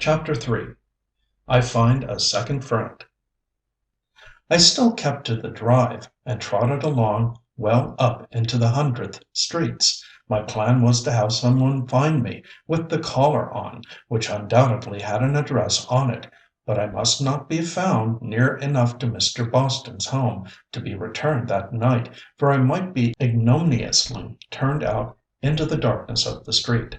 Chapter 3 I Find a Second Friend I still kept to the drive, and trotted along well up into the 100th Streets. My plan was to have someone find me with the collar on, which undoubtedly had an address on it, but I must not be found near enough to Mr. Boston's home to be returned that night, for I might be ignominiously turned out into the darkness of the street.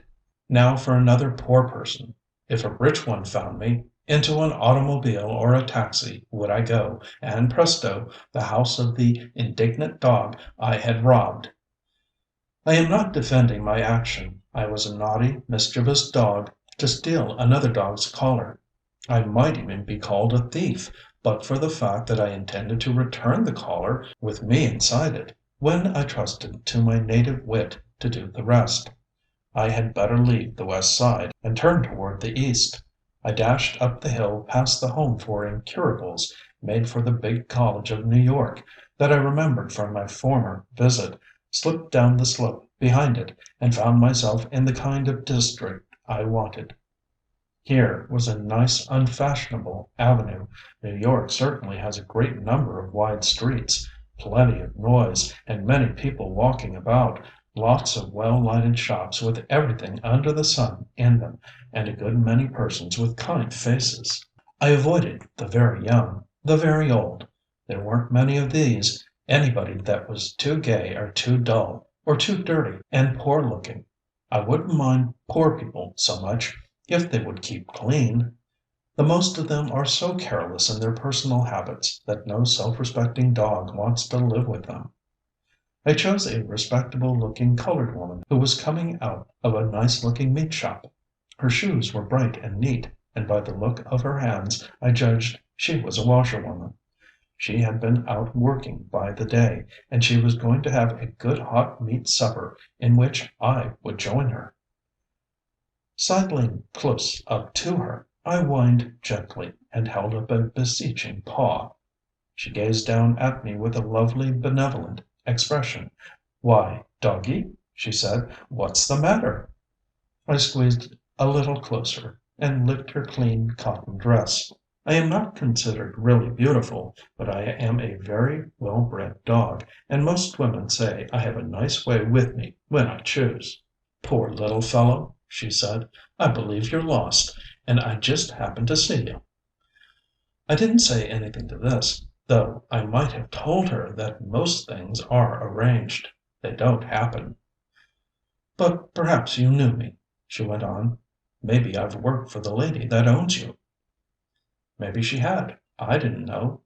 Now for another poor person. If a rich one found me, into an automobile or a taxi would I go, and presto, the house of the indignant dog I had robbed. I am not defending my action. I was a naughty, mischievous dog to steal another dog's collar. I might even be called a thief, but for the fact that I intended to return the collar with me inside it, when I trusted to my native wit to do the rest. I had better leave the West Side and turn toward the East. I dashed up the hill past the Home for Incurables, made for the big college of New York that I remembered from my former visit, slipped down the slope behind it, and found myself in the kind of district I wanted. Here was a nice unfashionable avenue. New York certainly has a great number of wide streets, plenty of noise, and many people walking about, lots of well-lighted shops with everything under the sun in them, and a good many persons with kind faces. I avoided the very young, the very old. There weren't many of these, anybody that was too gay or too dull, or too dirty and poor-looking. I wouldn't mind poor people so much if they would keep clean. The most of them are so careless in their personal habits that no self-respecting dog wants to live with them. I chose a respectable-looking colored woman who was coming out of a nice-looking meat shop. Her shoes were bright and neat, and by the look of her hands I judged she was a washerwoman. She had been out working by the day, and she was going to have a good hot meat supper in which I would join her. Sidling close up to her, I whined gently and held up a beseeching paw. She gazed down at me with a lovely, benevolent expression. "Why, doggie," she said, "what's the matter?" I squeezed a little closer, and licked her clean cotton dress. I am not considered really beautiful, but I am a very well-bred dog, and most women say I have a nice way with me when I choose. "Poor little fellow," she said, "I believe you're lost, and I just happened to see you." I didn't say anything to this, though I might have told her that most things are arranged. They don't happen. "But perhaps you knew me," she went on. "Maybe I've worked for the lady that owns you." Maybe she had. I didn't know.